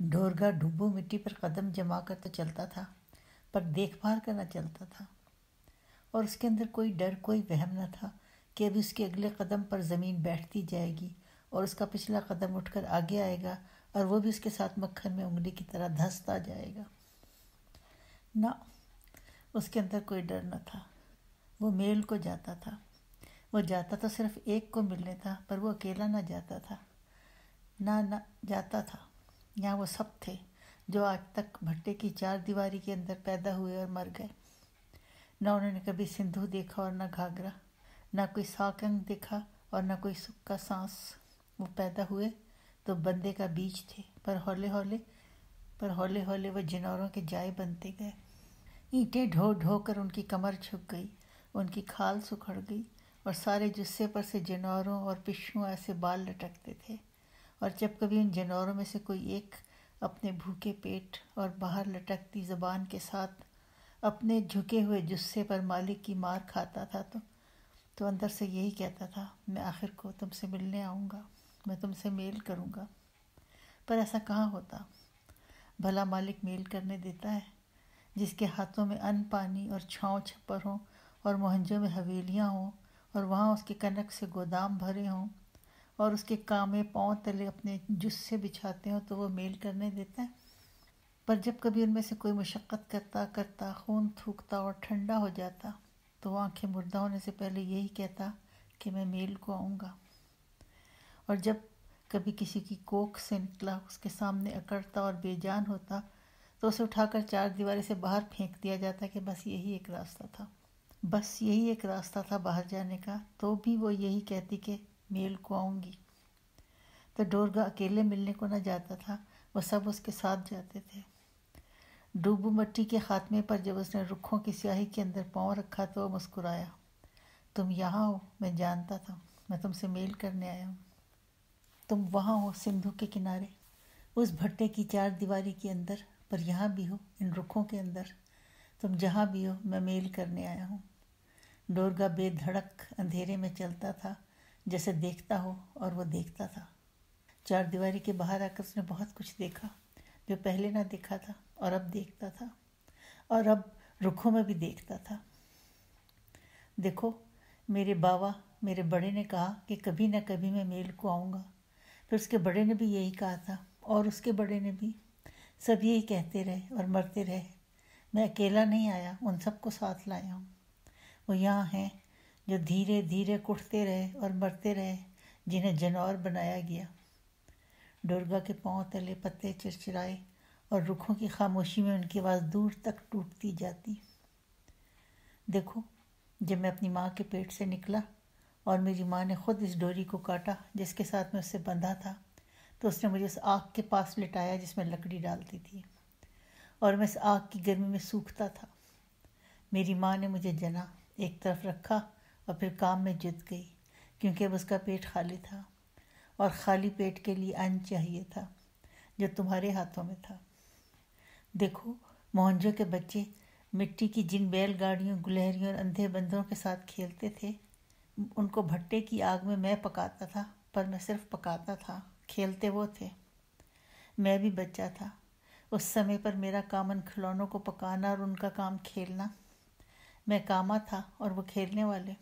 ڈورگا ڈبو مٹی پر قدم جما کر تو چلتا تھا، پر دیکھ بھال کرنا چلتا تھا، اور اس کے اندر کوئی ڈر، کوئی وہم نہ تھا کہ ابھی اس کے اگلے قدم پر زمین بیٹھتی جائے گی اور اس کا پچھلا قدم اٹھ کر آگے آئے گا اور وہ بھی اس کے ساتھ مکھن میں انگلی کی طرح دھنستا جائے گا۔ نہ، اس کے اندر کوئی ڈر نہ تھا۔ وہ میل کو جاتا تھا۔ وہ جاتا تو صرف ایک کو ملنے تھا، پر وہ اکیلا نہ جاتا تھا۔ نہ جاتا تھا۔ یہاں وہ سب تھے جو آج تک بھٹے کی چار دیواری کے اندر پیدا ہوئے اور مر گئے۔ نہ انہوں نے کبھی سندھو دیکھا اور نہ گھاگرا، نہ کوئی ساکنگ دیکھا اور نہ کوئی سکا سانس۔ وہ پیدا ہوئے تو بندے کا بیج تھے، پر ہولے ہولے وہ جنوروں کے جائے بنتے گئے۔ اینٹیں ڈھو ڈھو کر ان کی کمر جھک گئی، ان کی کھال سکھڑ گئی، اور سارے جثے پر سے جنوروں اور پشوؤں ایسے بال لٹکتے تھے، اور جب کبھی ان جنوروں میں سے کوئی ایک اپنے بھوکے پیٹ اور باہر لٹکتی زبان کے ساتھ اپنے جھکے ہوئے جثے پر مالک کی مار کھاتا تھا تو اندر سے یہی کہتا تھا، میں آخر کو تم سے ملنے آؤں گا، میں تم سے میل کروں گا۔ پر ایسا کہاں ہوتا؟ بھلا مالک میل کرنے دیتا ہے؟ جس کے ہاتھوں میں ان پانی اور چھاؤں چھپر ہوں اور مہنجوں میں حویلیاں ہوں اور وہاں اس کے کنک سے گودام بھرے ہوں اور اس کے کامے پاؤں تلے اپنے جثے بچھاتے ہوں تو وہ میل کرنے دیتا ہے؟ پر جب کبھی ان میں سے کوئی مشقت کرتا خون تھوکتا اور ٹھنڈا ہو جاتا تو وہ آنکھیں مردہ ہونے سے پہلے یہی کہتا کہ میں میل کو آؤں گا۔ اور جب کبھی کسی کی کوکھ سے نکلا اس کے سامنے اکڑتا اور بے جان ہوتا تو اسے اٹھا کر چار دیواری سے باہر پھینک دیا جاتا کہ بس یہی ایک راستہ تھا، بس یہی ایک راستہ تھا باہر جانے کا، تو بھی وہ یہی کہتی کہ میل کو آؤں گی۔ تو ڈورگا اکیلے ملنے کو نہ جاتا تھا، وہ سب اس کے ساتھ جاتے تھے۔ ڈوبو مٹی کے خاتمے پر جب اس نے رکھوں کی سیاہی کے اندر پاؤں رکھا تو وہ مسکرایا، تم یہاں ہو، میں جانتا تھا، میں تم سے میل کرنے آیا ہوں۔ تم وہاں ہو سندھو کے کنارے، اس بھٹے کی چار دیواری کے اندر، پر یہاں بھی ہو ان رکھوں کے اندر، تم جہاں بھی ہو میں میل کرنے آیا ہوں۔ ڈورگا بے دھڑک اندھیرے میں چلتا تھا جیسے دیکھتا ہو، اور وہ دیکھتا تھا۔ چار دیواری کے باہر آ کر اس نے بہت کچھ دیکھا جو پہلے نہ دیکھا تھا، اور اب دیکھتا تھا، اور اب رکھوں میں بھی دیکھتا تھا۔ دیکھو، میرے باوا، میرے بڑے نے کہا کہ کبھی نہ کبھی میں میل کو آؤں گا، پھر اس کے بڑے نے بھی یہی کہا تھا، اور اس کے بڑے نے بھی، سب یہی کہتے رہے اور مرتے رہے۔ میں اکیلا نہیں آیا، ان سب کو ساتھ لایا ہوں۔ وہ یہاں ہیں جو دھیرے دھیرے کٹتے رہے اور مرتے رہے، جنہیں جنور بنایا گیا۔ ڈورگا کے پاؤں تلے پتے چرچرائے اور رکھوں کی خاموشی میں ان کی آواز دور تک ٹوٹتی جاتی۔ دیکھو، جب میں اپنی ماں کے پیٹ سے نکلا اور میری ماں نے خود اس ڈوری کو کاٹا جس کے ساتھ میں اس سے بندھا تھا، تو اس نے مجھے اس آگ کے پاس لٹایا جس میں لکڑی ڈالتی تھی، اور میں اس آگ کی گرمی میں سوکھتا تھا۔ میری ماں نے مجھے جنا، ایک طرف رکھا اور پھر کام میں جت گئی، کیونکہ اب اس کا پیٹ خالی تھا، اور خالی پیٹ کے لیے ان چاہیے تھا جو تمہارے ہاتھوں میں تھا۔ دیکھو، مہنجوں کے بچے مٹی کی جن بیل گاڑیوں، گلہریوں اور اندھے بندروں کے ساتھ کھیلتے تھے، ان کو بھٹے کی آگ میں پکاتا تھا، پر میں صرف پکاتا تھا، کھیلتے وہ تھے۔ میں بھی بچہ تھا، اس سمے پر میرا کام ان کھلونوں کو پکانا اور ان کا کام کھیلنا۔ میں کاما تھا اور وہ کھیلنے والے۔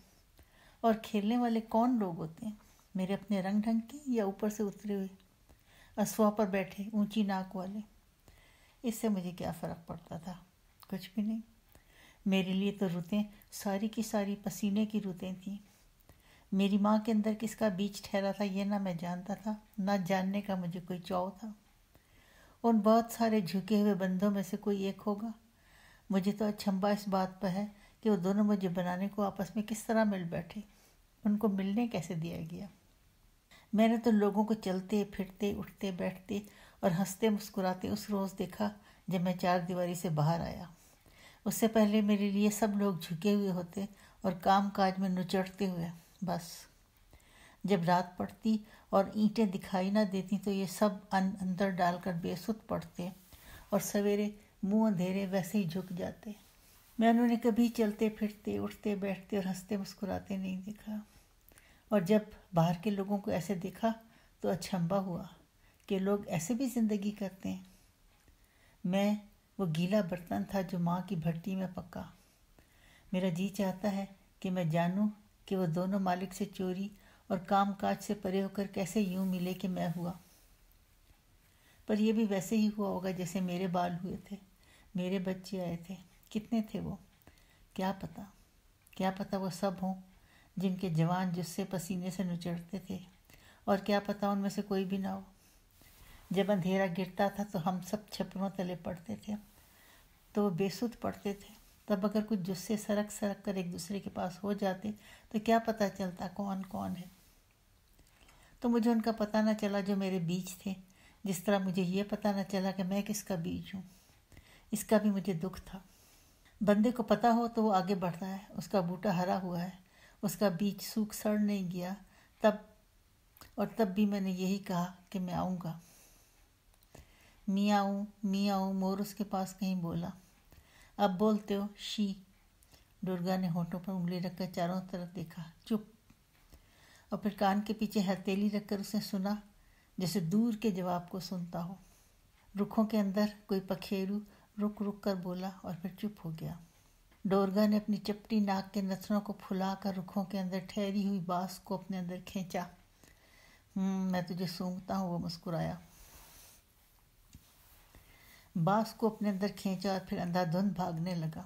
اور کھیلنے والے کون لوگ ہوتے ہیں؟ میرے اپنے رنگ ڈھنگ کے یا اوپر سے اترے ہوئے، اسوا پر بیٹھے اونچی ناک والے؟ اس سے مجھے کیا فرق پڑتا تھا؟ کچھ بھی نہیں۔ میرے لیے تو رتیں ساری کی ساری پسینے کی رتیں تھیں۔ میری ماں کے اندر کس کا بیج ٹھہرا تھا یہ نہ میں جانتا تھا، نہ جاننے کا مجھے کوئی چاؤ تھا۔ ان بہت سارے جھکے ہوئے بندوں میں سے کوئی ایک ہوگا۔ مجھے تو اچنبھا اس بات پر ہے کہ وہ دونوں مجھے بنانے کو آپس میں کس طرح مل بیٹھے، ان کو ملنے کیسے دیا گیا۔ میں نے تو لوگوں کو چلتے پھرتے، اٹھتے بیٹھتے اور ہنستے مسکراتے اس روز دیکھا جب میں چار دیواری سے باہر آیا۔ اس سے پہلے میرے لیے سب لوگ جھکے ہوئے ہوتے اور کام کاج میں نچڑتے ہوئے، بس جب رات پڑتی اور اینٹیں دکھائی نہ دیتی تو یہ سب اندر ڈال کر بے سود پڑتے، اور سویرے منہ اندھیرے ویسے ہی جھک جاتے۔ میں انہوں نے کبھی چلتے پھرتے، اٹھتے بیٹھتے اور ہنستے مسکراتے نہیں دیکھا، اور جب باہر کے لوگوں کو ایسے دیکھا تو اچنبھا ہوا کہ لوگ ایسے بھی زندگی کرتے ہیں۔ میں وہ گیلا برتن تھا جو ماں کی بھٹی میں پکا۔ میرا جی چاہتا ہے کہ میں جانوں کہ وہ دونوں مالک سے چوری اور کام کاج سے پرے ہو کر کیسے یوں ملے کہ میں ہوا۔ پر یہ بھی ویسے ہی ہوا ہوگا جیسے میرے بال ہوئے تھے، میرے بچے آئے تھے۔ کتنے تھے وہ؟ کیا پتہ وہ سب ہوں جن کے جوان جسے پسینے سے نچڑتے تھے، اور کیا پتہ ان میں سے کوئی بھی نہ ہو۔ جب اندھیرا گرتا تھا تو ہم سب چھپروں تلے پڑتے تھے، تو وہ بے سدھ پڑتے تھے۔ تب اگر کچھ جسے سرک کر ایک دوسرے کے پاس ہو جاتے تو کیا پتہ چلتا کون کون ہے۔ تو مجھے ان کا پتہ نہ چلا جو میرے بیج تھے، جس طرح مجھے یہ پتہ نہ چلا کہ میں کس کا بیج ہوں۔ اس کا بھی مجھے دکھ تھا۔ بندے کو پتہ ہو تو وہ آگے بڑھتا ہے، اس کا بوٹا ہرا ہوا ہے، اس کا بیج سوکھ سڑ نہیں گیا۔ تب بھی میں نے یہی کہا کہ میں آؤں گا۔ میاؤں مور اس کے پاس کہیں بولا۔ اب بولتے ہو شی۔ ڈورگا نے ہونٹوں پر انگلی رکھ کر چاروں طرف دیکھا۔ چپ۔ اور پھر کان کے پیچھے ہتھیلی رکھ کر اس نے سنا جیسے دور کے جواب کو سنتا ہو۔ رکھوں کے اندر کوئی پکھیرو رک کر بولا اور پھر چپ ہو گیا۔ ڈورگا نے اپنی چپٹی ناک کے نتنوں کو پھلا کر رکھوں کے اندر ٹھہری ہوئی بانس کو اپنے اندر کھینچا۔ میں تجھے سونگتا ہوں، وہ مسکرایا۔ بانس کو اپنے اندر کھینچا اور پھر اندھا دھند بھاگنے لگا۔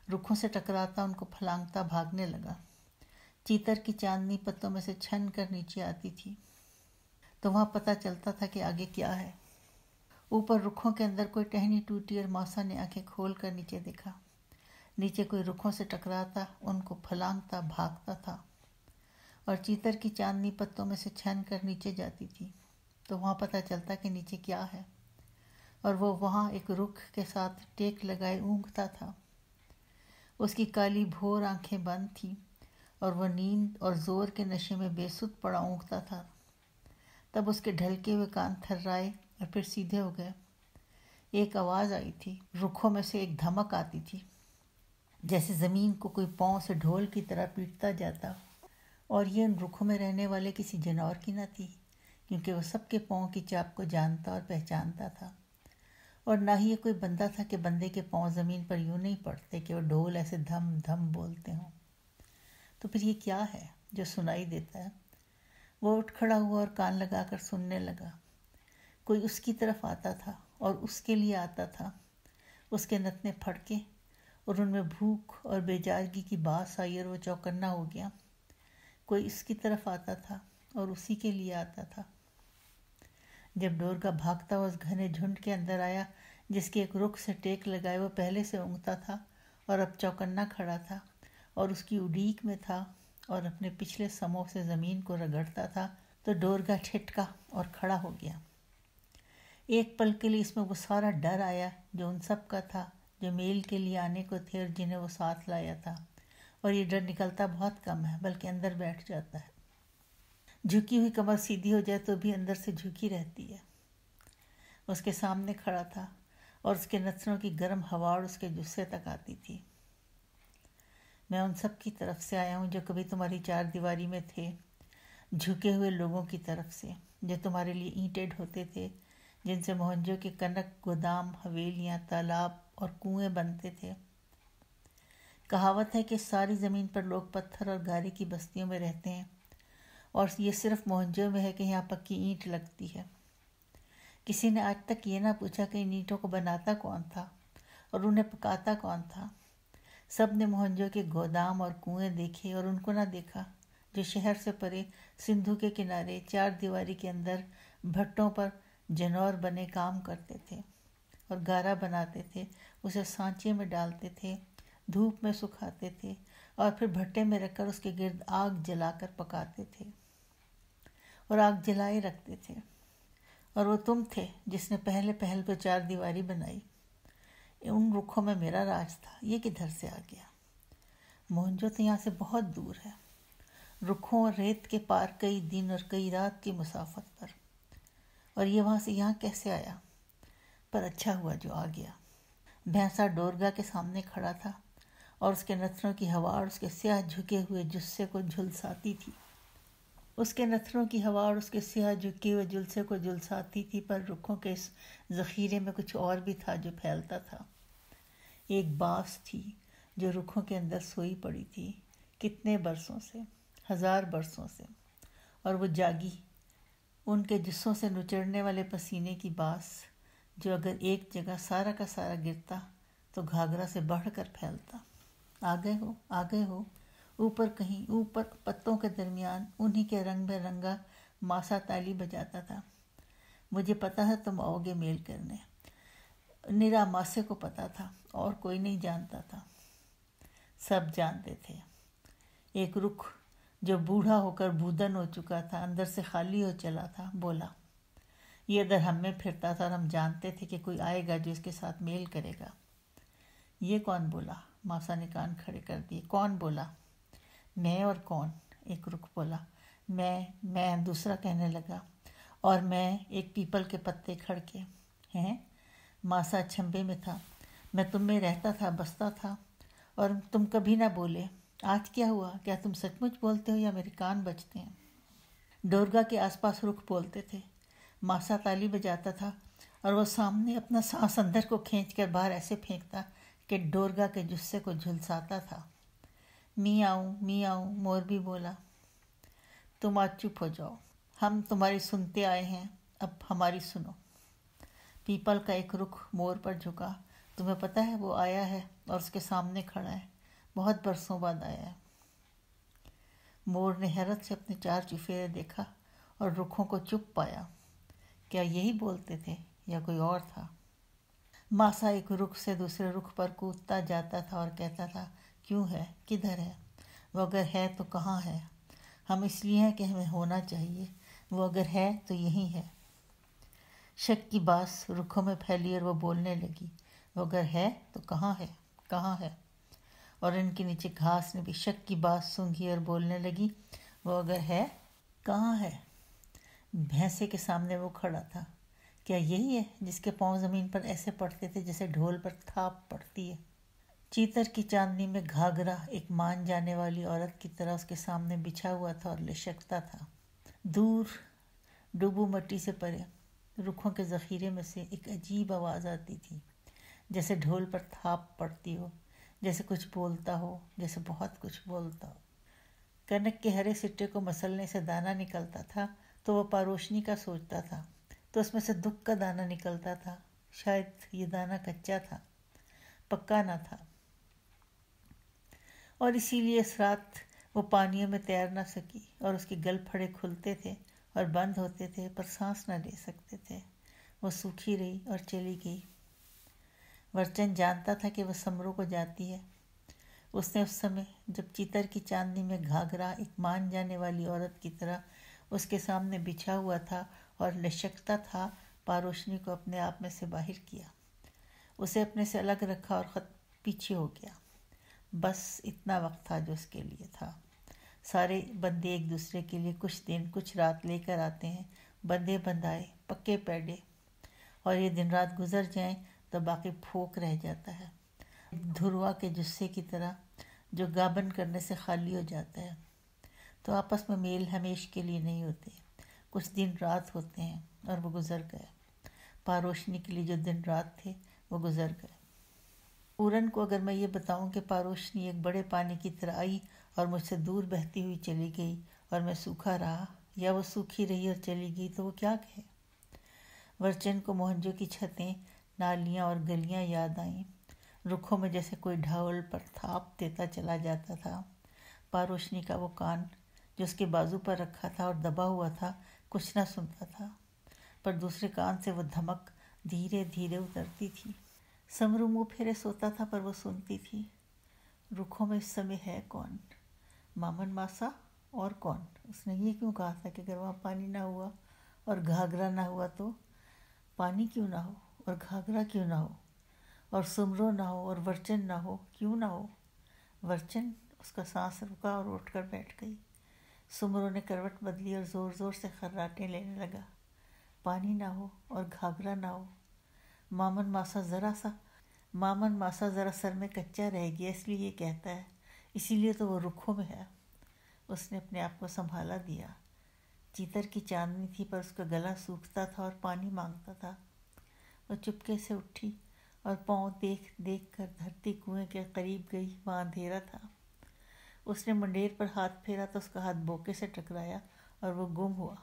رکھوں سے ٹکراتا، ان کو پھلانگتا بھاگنے لگا۔ چیتر کی چاندنی پتوں میں سے چھن کر نیچے آتی تھی تو وہاں پتہ چلتا تھا کہ آگے کیا ہے۔ اوپر رکھوں کے اندر کوئی ٹہنی ٹوٹی اور ماسا نے آنکھیں کھول کر نیچے دیکھا۔ نیچے کوئی رکھوں سے ٹکراتا، ان کو پھلانگتا بھاگتا تھا اور چیتر کی چاندنی پتوں میں سے چھن کر نیچے جاتی تھی تو وہاں پتہ چلتا کہ نیچے کیا ہے۔ اور وہ وہاں ایک رکھ کے ساتھ ٹیک لگائے اونگتا تھا۔ اس کی کالی بھور آنکھیں بند تھیں اور وہ نیند اور زور کے نشے میں بے سدھ پڑا اونگتا تھا۔ تب اس کے ڈھلکے ہوئے کان تھرائے اور پھر سیدھے ہو گئے۔ ایک آواز آئی تھی، رکھوں میں سے ایک دھمک آتی تھی جیسے زمین کو کوئی پاؤں سے ڈھول کی طرح پیٹتا جاتا، اور یہ ان رکھوں میں رہنے والے کسی جنور کی نہ تھی، کیونکہ وہ سب کے پاؤں کی چاپ کو جانتا اور پہچانتا تھا، اور نہ ہی یہ کوئی بندہ تھا کہ بندے کے پاؤں زمین پر یوں نہیں پڑتے کہ وہ ڈھول ایسے دھم دھم بولتے ہوں۔ تو پھر یہ کیا ہے جو سنائی دیتا ہے؟ وہ اٹھ کھڑا ہوا اور کان لگا کر سننے لگا۔ کوئی اس کی طرف آتا تھا اور اس کے لیے آتا تھا۔ اس کے نتنے پھڑکے اور ان میں بھوک اور بیچارگی کی باس آئی اور وہ چوکنا ہو گیا۔ کوئی اس کی طرف آتا تھا اور اسی کے لیے آتا تھا۔ جب ڈورگا بھاگتا ہوا اس گھنے جھنڈ کے اندر آیا جس کے ایک رخ سے ٹیک لگائے وہ پہلے سے اونگتا تھا اور اب چوکنا کھڑا تھا اور اس کی اڈیک میں تھا اور اپنے پچھلے سموں سے زمین کو رگڑتا تھا، تو ڈورگا ٹھٹکا اور کھڑا ہو گیا۔ ایک پل کے لیے اس میں وہ سارا ڈر آیا جو ان سب کا تھا جو میل کے لیے آنے کو تھے اور جنہیں وہ ساتھ لایا تھا، اور یہ ڈر نکلتا بہت کم ہے بلکہ اندر بیٹھ جاتا ہے۔ جھکی ہوئی کمر سیدھی ہو جائے تو بھی اندر سے جھکی رہتی ہے۔ اس کے سامنے کھڑا تھا اور اس کے نتنوں کی گرم ہواڑ اس کے جسے تک آتی تھی۔ میں ان سب کی طرف سے آیا ہوں جو کبھی تمہاری چار دیواری میں تھے، جھکے ہوئے لوگوں کی طرف سے جو تمہارے لیے اینٹیں ڈھوتے تھے، جن سے موہنجو کے کنک، گودام، حویلیاں، تالاب اور کنویں بنتے تھے۔ کہاوت ہے کہ ساری زمین پر لوگ پتھر اور گارے کی بستیوں میں رہتے ہیں، اور یہ صرف موہنجو میں ہے کہ یہاں پکی اینٹ لگتی ہے۔ کسی نے آج تک یہ نہ پوچھا کہ ان اینٹوں کو بناتا کون تھا اور انہیں پکاتا کون تھا۔ سب نے موہنجو کے گودام اور کنویں دیکھے اور ان کو نہ دیکھا جو شہر سے پرے سندھو کے کنارے چار دیواری کے اندر بھٹوں پر جنور بنے کام کرتے تھے اور گارا بناتے تھے، اسے سانچے میں ڈالتے تھے، دھوپ میں سکھاتے تھے اور پھر بھٹے میں رکھ کر اس کے گرد آگ جلا کر پکاتے تھے اور آگ جلائے رکھتے تھے۔ اور وہ تم تھے جس نے پہل تو چار دیواری بنائی۔ ان رکھوں میں میرا راج تھا، یہ کدھر سے آ گیا؟ موہنجو تو یہاں سے بہت دور ہے، رکھوں اور ریت کے پار کئی دن اور کئی رات کی مسافت پر، اور یہ وہاں سے یہاں کیسے آیا؟ پر اچھا ہوا جو آ گیا۔ بھینسا ڈورگا کے سامنے کھڑا تھا اور اس کے نتنوں کی ہواڑ اس کے سیاہ جھکے ہوئے جسے کو جھلساتی تھی۔ اس کے نتھنوں کی ہوا اور اس کے سیاہ جھکے ہوئے جلسے کو جلساتی تھی، پر رکھوں کے اس ذخیرے میں کچھ اور بھی تھا جو پھیلتا تھا۔ ایک باس تھی جو رکھوں کے اندر سوئی پڑی تھی، کتنے برسوں سے، 1000 برسوں سے، اور وہ جاگی، ان کے جسوں سے نچڑنے والے پسینے کی باس جو اگر ایک جگہ سارا کا سارا گرتا تو گھاگرا سے بڑھ کر پھیلتا۔ آ گئے ہو، اوپر کہیں، اوپر پتوں کے درمیان انہی کے رنگ برنگا ماسا تالی بجاتا تھا۔ مجھے پتا ہے تم آؤ گے میل کرنے، نرا ماسے کو پتا تھا، اور کوئی نہیں جانتا تھا۔ سب جانتے تھے۔ ایک رخ جو بوڑھا ہو کر بودن ہو چکا تھا، اندر سے خالی ہو چلا تھا، بولا۔ یہ ادھر ہم میں پھرتا تھا اور ہم جانتے تھے کہ کوئی آئے گا جو اس کے ساتھ میل کرے گا۔ یہ کون بولا؟ ماسا نے کان کھڑے کر دیے۔ کون بولا؟ میں اور کون؟ ایک رخ بولا۔ میں دوسرا کہنے لگا، اور میں ایک پیپل کے پتے کھڑ کے۔ ہیں؟ ماسا چھمبے میں تھا۔ میں تم میں رہتا تھا، بستا تھا، اور تم کبھی نہ بولے۔ آج کیا ہوا؟ کیا تم سچ مچ بولتے ہو یا میرے کان بجتے ہیں؟ ڈورگا کے آس پاس رخ بولتے تھے۔ ماسا تالی بجاتا تھا اور وہ سامنے اپنا سانس اندر کو کھینچ کر باہر ایسے پھینکتا کہ ڈورگا کے جسے کو جھلساتا تھا۔ میاؤں، مور بھی بولا۔ تم آج چپ ہو جاؤ، ہم تمہاری سنتے آئے ہیں، اب ہماری سنو۔ پیپل کا ایک رخ مور پر جھکا۔ تمہیں پتہ ہے وہ آیا ہے اور اس کے سامنے کھڑا ہے، بہت برسوں بعد آیا ہے۔ مور نے حیرت سے اپنے 4 چفیرے دیکھا اور رخوں کو چپ پایا۔ کیا یہی بولتے تھے یا کوئی اور تھا؟ ماسا ایک رخ سے دوسرے رخ پر کودتا جاتا تھا اور کہتا تھا، کیوں ہے؟ کدھر ہے؟ وہ اگر ہے تو کہاں ہے؟ ہم اس لیے ہیں کہ ہمیں ہونا چاہیے، وہ اگر ہے تو یہی ہے۔ شک کی باس رخوں میں پھیلی اور وہ بولنے لگی، وہ اگر ہے تو کہاں ہے؟ کہاں ہے؟ اور ان کے نیچے گھاس نے بھی شک کی باس سونگھی اور بولنے لگی، وہ اگر ہے کہاں ہے؟ بھینسے کے سامنے وہ کھڑا تھا۔ کیا یہی ہے جس کے پاؤں زمین پر ایسے پڑتے تھے جیسے ڈھول پر تھاپ پڑتی ہے؟ چیتر کی چاندنی میں گھاگرا ایک مان جانے والی عورت کی طرح اس کے سامنے بچھا ہوا تھا اور لشکتا تھا۔ دور ڈوبو مٹی سے پرے رکھوں کے ذخیرے میں سے ایک عجیب آواز آتی تھی، جیسے ڈھول پر تھاپ پڑتی ہو، جیسے کچھ بولتا ہو، جیسے بہت کچھ بولتا ہو۔ کنک کے ہرے سٹے کو مسلنے سے دانہ نکلتا تھا تو وہ پاروشنی کا سوچتا تھا، تو اس میں سے دکھ کا دانہ نکلتا تھا۔ شاید یہ دانہ کچا تھا، پکا نہ تھا، اور اسی لیے اس رات وہ پانیوں میں تیر نہ سکی، اور اس کے گل پھڑے کھلتے تھے اور بند ہوتے تھے پر سانس نہ لے سکتے تھے۔ وہ سوکھی رہی اور چلی گئی۔ ورچن جانتا تھا کہ وہ سمرو کو جاتی ہے۔ اس نے اس سمے جب چیتر کی چاندنی میں گھاگرا ایک مان جانے والی عورت کی طرح اس کے سامنے بچھا ہوا تھا اور لشکتا تھا، پاروشنی کو اپنے آپ میں سے باہر کیا، اسے اپنے سے الگ رکھا اور خود پیچھے ہو گیا۔ بس اتنا وقت تھا جو اس کے لیے تھا۔ سارے بندے ایک دوسرے کے لیے کچھ دن کچھ رات لے کر آتے ہیں، بندے بندائے، پکے پیڈے، اور یہ دن رات گزر جائیں تو باقی پھوک رہ جاتا ہے، دھروا کے جسے کی طرح جو گابن کرنے سے خالی ہو جاتا ہے۔ تو آپس میں میل ہمیش کے لیے نہیں ہوتے، کچھ دن رات ہوتے ہیں، اور وہ گزر گئے۔ پاروشنی کے لیے جو دن رات تھے وہ گزر گئے۔ پورن کو اگر میں یہ بتاؤں کہ پاروشنی ایک بڑے پانی کی طرح آئی اور مجھ سے دور بہتی ہوئی چلی گئی اور میں سوکھا رہا، یا وہ سوکھی رہی اور چلی گئی، تو وہ کیا کہے؟ ورچن کو موہنجو کی چھتیں، نالیاں اور گلیاں یاد آئیں، رکھوں میں جیسے کوئی ڈھول پر تھاپ دیتا چلا جاتا تھا۔ پاروشنی کا وہ کان جو اس کے بازو پر رکھا تھا اور دبا ہوا تھا کچھ نہ سنتا تھا، پر دوسرے کان سے وہ دھمک دھیرے دھیرے اترتی تھی۔ سمرو منہ پھیرے سوتا تھا پر وہ سنتی تھی۔ رکھوں میں اس سمے ہے کون؟ مامن ماسا، اور کون؟ اس نے یہ کیوں کہا تھا کہ اگر وہاں پانی نہ ہوا اور گھاگرا نہ ہوا تو؟ پانی کیوں نہ ہو اور گھاگرا کیوں نہ ہو اور سمرو نہ ہو اور ورچن نہ ہو؟ کیوں نہ ہو؟ ورچن، اس کا سانس رکا اور اٹھ کر بیٹھ گئی۔ سمرو نے کروٹ بدلی اور زور زور سے خراٹیں لینے لگا۔ پانی نہ ہو اور گھاگرا نہ ہو۔ مامن ماسا ذرا سر میں کچا رہ گیا، اس لیے یہ کہتا ہے، اسی لیے تو وہ رکھوں میں ہے۔ اس نے اپنے آپ کو سنبھالا دیا۔ چیتر کی چاندنی تھی پر اس کا گلا سوکھتا تھا اور پانی مانگتا تھا۔ وہ چپکے سے اٹھی اور پاؤں دیکھ دیکھ کر دھرتی کنویں کے قریب گئی۔ وہاں اندھیرا تھا۔ اس نے منڈیر پر ہاتھ پھیرا تو اس کا ہاتھ بوکے سے ٹکرایا اور وہ گم ہوا۔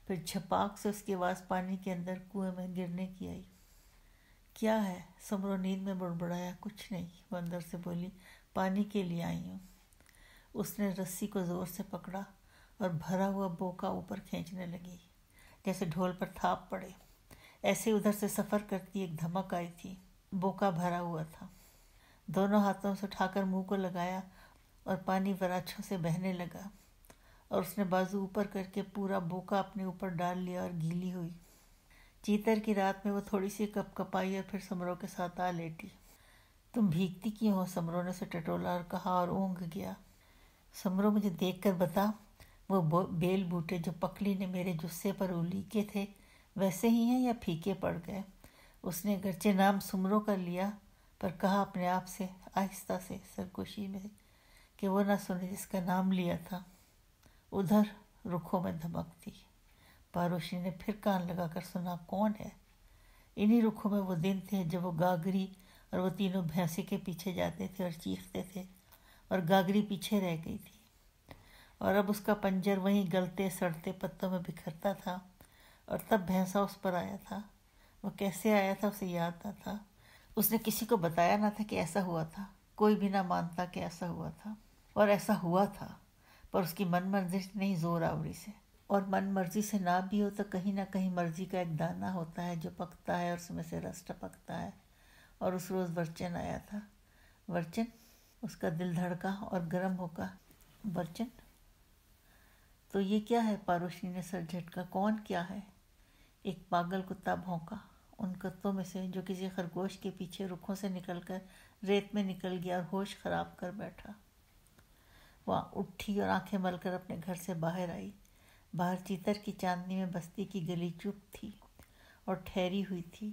پھر جھپاک سے اس کی آواز پانی کے اندر کنویں میں گرنے کی آئی۔ کیا ہے؟ سمرو نیند میں بڑبڑایا۔ کچھ نہیں، وہ اندر سے بولی، پانی کے لیے آئی ہوں۔ اس نے رسی کو زور سے پکڑا اور بھرا ہوا بوکا اوپر کھینچنے لگی جیسے ڈھول پر تھاپ پڑے۔ ایسے ادھر سے سفر کرتی ایک دھمک آئی تھی۔ بوکا بھرا ہوا تھا۔ دونوں ہاتھوں سے اٹھا کر منہ کو لگایا اور پانی وراچھوں سے بہنے لگا اور اس نے بازو اوپر کر کے پورا بوکا اپنے اوپر ڈال لیا اور گیلی ہوئی۔ چیتر کی رات میں وہ تھوڑی سی کپ کپائی اور پھر سمرو کے ساتھ آ لیٹی۔ تم بھیگتی کیوں ہو؟ سمرو نے اسے ٹٹولا اور کہا اور اونگ گیا۔ سمرو، مجھے دیکھ کر بتا، وہ بیل بوٹے جو پکلی نے میرے جسے پر الیکے تھے ویسے ہی ہیں یا پھیکے پڑ گئے؟ اس نے اگرچہ نام سمرو کر لیا پر کہا اپنے آپ سے آہستہ سے سرگوشی میں کہ وہ نہ سنے جس کا نام لیا تھا۔ ادھر رکھوں میں دھمک تھی۔ پاروشنی نے پھر کان لگا کر سنا، کون ہے؟ انہی رکھوں میں وہ دن تھے جب وہ گاگری اور وہ تینوں بھینسے کے پیچھے جاتے تھے اور چیختے تھے اور گاگری پیچھے رہ گئی تھی اور اب اس کا پنجر وہیں گلتے سڑتے پتوں میں بکھرتا تھا اور تب بھینسا اس پر آیا تھا۔ وہ کیسے آیا تھا اسے یاد نہ تھا۔ اس نے کسی کو بتایا نہ تھا کہ ایسا ہوا تھا۔ کوئی بھی نہ مانتا کہ ایسا ہوا تھا، اور ایسا ہوا تھا پر اس کی من مرضی سے نہیں، زور آوری سے۔ اور من مرضی سے نہ بھی ہو تو کہیں نہ کہیں مرضی کا ایک دانہ ہوتا ہے جو پکتا ہے اور اس میں سے رس ٹپکتا ہے، اور اس روز ورچن آیا تھا۔ ورچن؟ اس کا دل دھڑکا اور گرم ہو گا۔ ورچن؟ تو یہ کیا ہے؟ پاروشنی نے سر جھٹکا۔ کون کیا ہے؟ ایک پاگل کتا بھونکا، ان کتوں میں سے جو کسی خرگوش کے پیچھے رکھوں سے نکل کر ریت میں نکل گیا اور ہوش خراب کر بیٹھا۔ وہاں اٹھی اور آنکھیں مل کر اپنے گھر سے باہر آئی۔ باہر چیتر کی چاندنی میں بستی کی گلی چپ تھی اور ٹھہری ہوئی تھی۔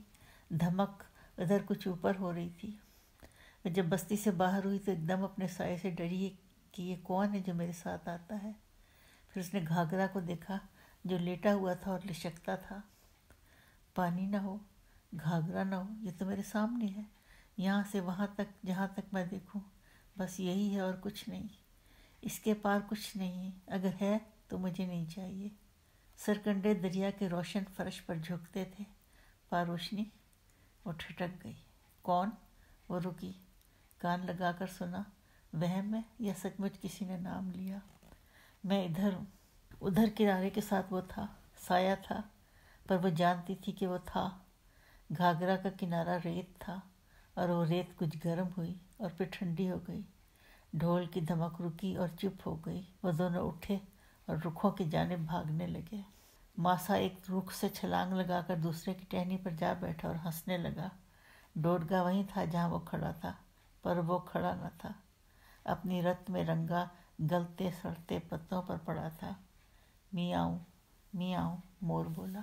دھمک ادھر کچھ اوپر ہو رہی تھی۔ وہ جب بستی سے باہر ہوئی تو ایک دم اپنے سائے سے ڈری کہ یہ کون ہے جو میرے ساتھ آتا ہے۔ پھر اس نے گھاگرا کو دیکھا جو لیٹا ہوا تھا اور لشکتا تھا۔ پانی نہ ہو، گھاگرا نہ ہو، یہ تو میرے سامنے ہے، یہاں سے وہاں تک جہاں تک میں دیکھوں بس یہی ہے اور کچھ نہیں، اس کے پار کچھ نہیں ہے، اگر ہے تو مجھے نہیں چاہیے۔ سرکنڈے دریا کے روشن فرش پر جھکتے تھے۔ پاروشنی؟ وہ ٹھٹک گئی۔ کون؟ وہ رکی، کان لگا کر سنا۔ وہم ہے یا سچ مچ کسی نے نام لیا؟ میں ادھر ہوں۔ ادھر کنارے کے ساتھ وہ تھا، سایہ تھا، پر وہ جانتی تھی کہ وہ تھا۔ گھاگرا کا کنارہ ریت تھا اور وہ ریت کچھ گرم ہوئی اور پھر ٹھنڈی ہو گئی۔ ڈھول کی دھمک رکی اور چپ ہو گئی۔ وہ دونوں اٹھے اور رکھوں کی جانب بھاگنے لگے۔ ماسا ایک رکھ سے چھلانگ لگا کر دوسرے کی ٹہنی پر جا بیٹھا اور ہنسنے لگا۔ ڈوڈگا وہیں تھا جہاں وہ کھڑا تھا، پر وہ کھڑا نہ تھا، اپنی رت میں رنگا گلتے سڑتے پتوں پر پڑا تھا۔ میاؤں میاؤں، مور بولا۔